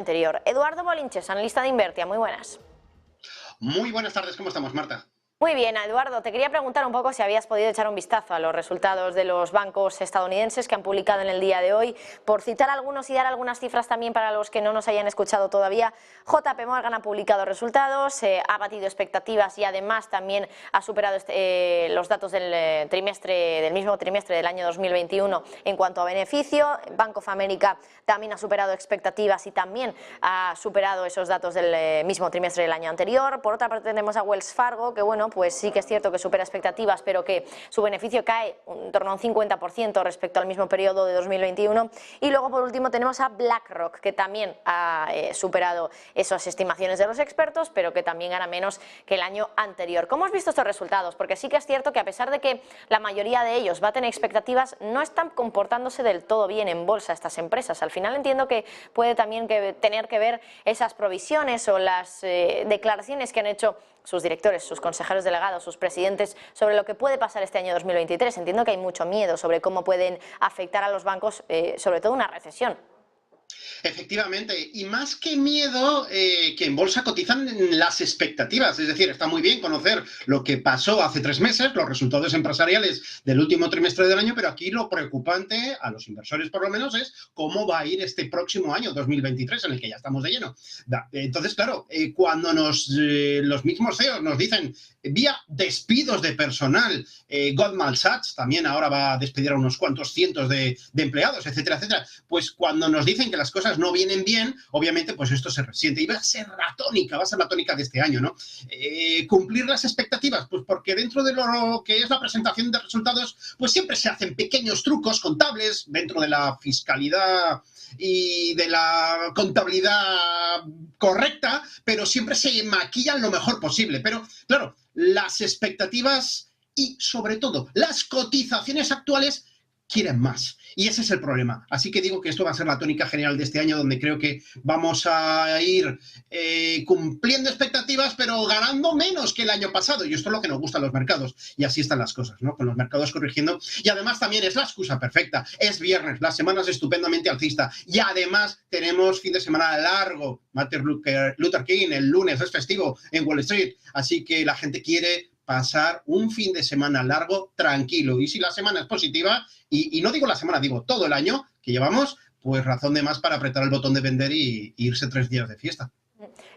Anterior. Eduardo Bolinches, analista de Invertia, muy buenas. Muy buenas tardes, ¿cómo estamos, Marta? Muy bien, Eduardo, te quería preguntar un poco si habías podido echar un vistazo a los resultados de los bancos estadounidenses que han publicado en el día de hoy. Por citar algunos y dar algunas cifras también para los que no nos hayan escuchado todavía, JP Morgan ha publicado resultados, ha batido expectativas y además también ha superado los datos del mismo trimestre del año 2021 en cuanto a beneficio. Bank of America también ha superado expectativas y también ha superado esos datos del mismo trimestre del año anterior. Por otra parte tenemos a Wells Fargo, que bueno, pues sí que es cierto que supera expectativas, pero que su beneficio cae en torno a un 50% respecto al mismo periodo de 2021. Y luego, por último, tenemos a BlackRock, que también ha superado esas estimaciones de los expertos, pero que también gana menos que el año anterior. ¿Cómo has visto estos resultados? Porque sí que es cierto que a pesar de que la mayoría de ellos va a tener expectativas, no están comportándose del todo bien en bolsa estas empresas. Al final entiendo que puede también tener que ver esas provisiones o las declaraciones que han hecho sus directores, sus consejeros delegados, sus presidentes, sobre lo que puede pasar este año 2023. Entiendo que hay mucho miedo sobre cómo pueden afectar a los bancos, sobre todo una recesión. Efectivamente, y más que miedo, que en bolsa cotizan las expectativas. Es decir, está muy bien conocer lo que pasó hace 3 meses, los resultados empresariales del último trimestre del año, pero aquí lo preocupante, a los inversores por lo menos, es cómo va a ir este próximo año, 2023, en el que ya estamos de lleno. Entonces, claro, cuando los mismos CEOs nos dicen, vía despidos de personal, Goldman Sachs también ahora va a despedir a unos cuantos cientos de empleados, etcétera, etcétera, pues cuando nos dicen que las cosas no vienen bien, obviamente pues esto se resiente y va a ser la tónica de este año, ¿no? Cumplir las expectativas, pues porque dentro de lo que es la presentación de resultados, pues siempre se hacen pequeños trucos contables dentro de la fiscalidad y de la contabilidad correcta, pero siempre se maquillan lo mejor posible. Pero claro, las expectativas y sobre todo las cotizaciones actuales quieren más. Y ese es el problema. Así que digo que esto va a ser la tónica general de este año, donde creo que vamos a ir cumpliendo expectativas, pero ganando menos que el año pasado. Y esto es lo que nos gusta a los mercados. Y así están las cosas, ¿no? Con los mercados corrigiendo. Y además también es la excusa perfecta. Es viernes, la semana es estupendamente alcista. Y además tenemos fin de semana largo. Martin Luther King, el lunes es festivo en Wall Street. Así que la gente quiere pasar un fin de semana largo tranquilo. Y si la semana es positiva, y no digo la semana, digo todo el año que llevamos, pues razón de más para apretar el botón de vender y irse 3 días de fiesta.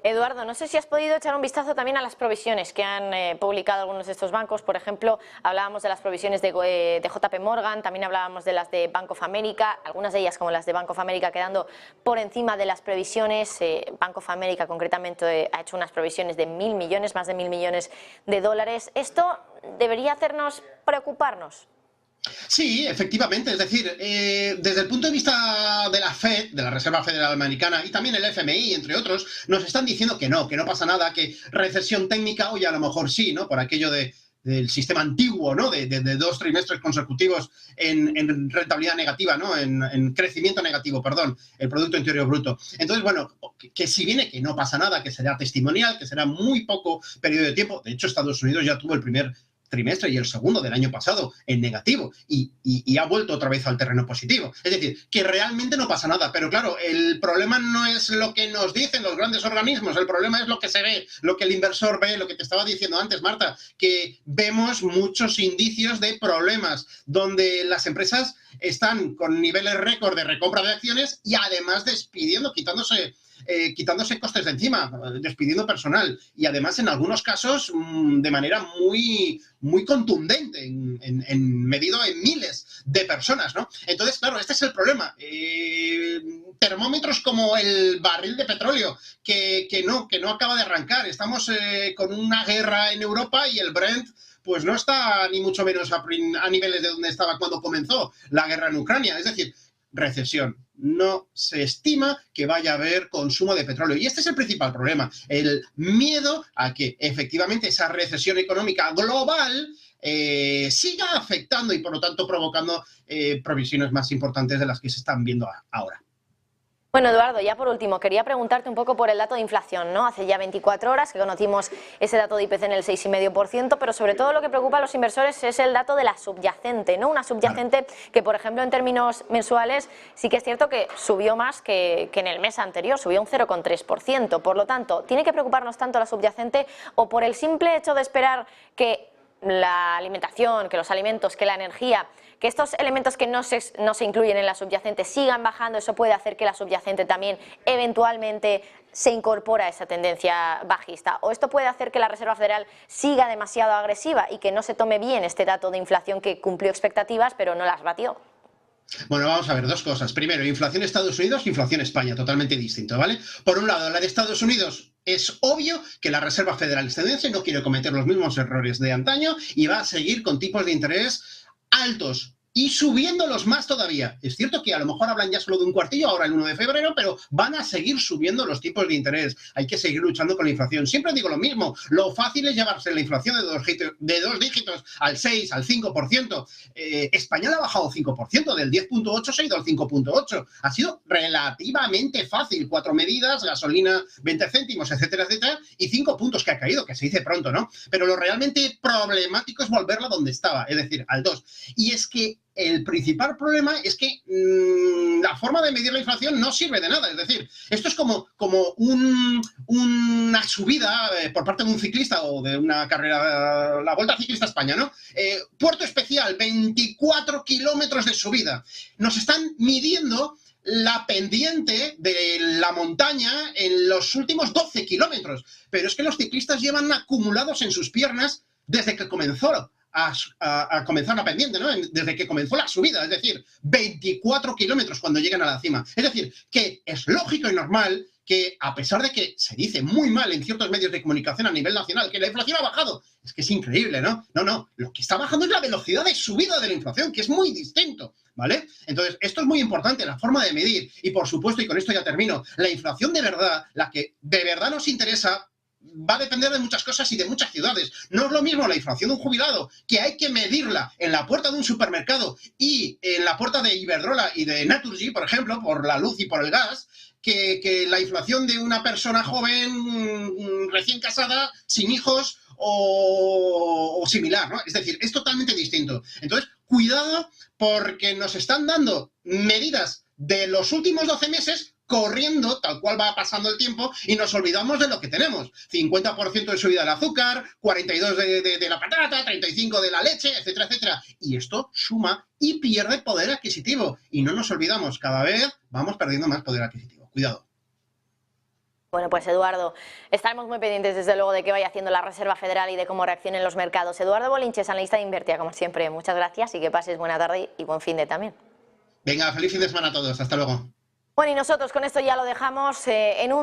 Eduardo, no sé si has podido echar un vistazo también a las provisiones que han publicado algunos de estos bancos. Por ejemplo, hablábamos de las provisiones de JP Morgan, también hablábamos de las de Bank of America, algunas de ellas como las de Bank of America quedando por encima de las previsiones. Bank of America concretamente ha hecho unas provisiones de 1.000 millones, más de 1.000 millones de dólares. ¿Esto debería hacernos preocuparnos? Sí, efectivamente. Es decir, desde el punto de vista de la Fed, de la Reserva Federal Americana, y también el FMI, entre otros, nos están diciendo que no pasa nada, que recesión técnica, oye, a lo mejor sí, ¿no? Por aquello del sistema antiguo, ¿no? De 2 trimestres consecutivos en rentabilidad negativa, ¿no? En crecimiento negativo, perdón, el Producto Interior Bruto. Entonces, bueno, que si viene que no pasa nada, que será testimonial, que será muy poco periodo de tiempo. De hecho, Estados Unidos ya tuvo el primer trimestre y el segundo del año pasado en negativo y ha vuelto otra vez al terreno positivo. Es decir, que realmente no pasa nada, pero claro, el problema no es lo que nos dicen los grandes organismos, el problema es lo que se ve, lo que el inversor ve, lo que te estaba diciendo antes, Marta, que vemos muchos indicios de problemas donde las empresas están con niveles récord de recompra de acciones y además despidiendo, quitándose costes de encima, despidiendo personal y además en algunos casos de manera muy contundente, medido en miles de personas, ¿no? Entonces, claro, este es el problema. Termómetros como el barril de petróleo, que no acaba de arrancar. Estamos con una guerra en Europa y el Brent pues no está ni mucho menos a niveles de donde estaba cuando comenzó la guerra en Ucrania. Es decir, recesión. No se estima que vaya a haber consumo de petróleo. Y este es el principal problema, el miedo a que efectivamente esa recesión económica global siga afectando y por lo tanto provocando provisiones más importantes de las que se están viendo ahora. Bueno, Eduardo, ya por último, quería preguntarte un poco por el dato de inflación, ¿no? Hace ya 24 horas que conocimos ese dato de IPC en el 6,5%, pero sobre todo lo que preocupa a los inversores es el dato de la subyacente, ¿no? Una subyacente que, por ejemplo, en términos mensuales sí que es cierto que subió más que en el mes anterior, subió un 0,3%. Por lo tanto, ¿tiene que preocuparnos tanto la subyacente o por el simple hecho de esperar que la alimentación, que los alimentos, que la energía, que estos elementos que no se incluyen en la subyacente sigan bajando, eso puede hacer que la subyacente también eventualmente se incorpore a esa tendencia bajista? ¿O esto puede hacer que la Reserva Federal siga demasiado agresiva y que no se tome bien este dato de inflación que cumplió expectativas pero no las batió? Bueno, vamos a ver dos cosas. Primero, inflación Estados Unidos, inflación España, totalmente distinto, ¿vale? Por un lado, la de Estados Unidos es obvio que la Reserva Federal estadounidense no quiere cometer los mismos errores de antaño y va a seguir con tipos de interés altos y subiéndolos más todavía. Es cierto que a lo mejor hablan ya solo de un cuartillo ahora el 1 de febrero, pero van a seguir subiendo los tipos de interés. Hay que seguir luchando con la inflación. Siempre digo lo mismo, lo fácil es llevarse la inflación de dos dígitos al 6, al 5%. España le ha bajado 5%, del 10,8 se ha ido al 5,8. Ha sido relativamente fácil. 4 medidas, gasolina 20 céntimos, etcétera, etcétera, y 5 puntos que ha caído, que se dice pronto, ¿no? Pero lo realmente problemático es volverla donde estaba, es decir, al 2. Y es que el principal problema es que la forma de medir la inflación no sirve de nada. Es decir, esto es como una subida por parte de un ciclista o de una carrera, la Vuelta Ciclista a España, ¿no? Puerto Especial, 24 kilómetros de subida. Nos están midiendo la pendiente de la montaña en los últimos 12 kilómetros. Pero es que los ciclistas llevan acumulados en sus piernas desde que comenzó a comenzar la pendiente, ¿no? Desde que comenzó la subida, es decir, 24 kilómetros cuando llegan a la cima. Es decir, que es lógico y normal que, a pesar de que se dice muy mal en ciertos medios de comunicación a nivel nacional que la inflación ha bajado, es que es increíble, ¿no? No, lo que está bajando es la velocidad de subida de la inflación, que es muy distinto, ¿vale? Entonces, esto es muy importante, la forma de medir, y por supuesto, y con esto ya termino, la inflación de verdad, la que de verdad nos interesa, va a depender de muchas cosas y de muchas ciudades. No es lo mismo la inflación de un jubilado, que hay que medirla en la puerta de un supermercado y en la puerta de Iberdrola y de Naturgy, por ejemplo, por la luz y por el gas, que la inflación de una persona joven, recién casada, sin hijos o similar, ¿no? Es decir, es totalmente distinto. Entonces, cuidado, porque nos están dando medidas de los últimos 12 meses corriendo, tal cual va pasando el tiempo, y nos olvidamos de lo que tenemos. 50% de subida del azúcar, 42% de la patata, 35% de la leche, etcétera, etcétera. Y esto suma y pierde poder adquisitivo. Y no nos olvidamos, cada vez vamos perdiendo más poder adquisitivo. Cuidado. Bueno, pues Eduardo, estaremos muy pendientes desde luego de qué vaya haciendo la Reserva Federal y de cómo reaccionen los mercados. Eduardo Bolinches, analista de Invertia, como siempre, muchas gracias y que pases buena tarde y buen fin de también. Venga, feliz fin de semana a todos. Hasta luego. Bueno, y nosotros con esto ya lo dejamos en un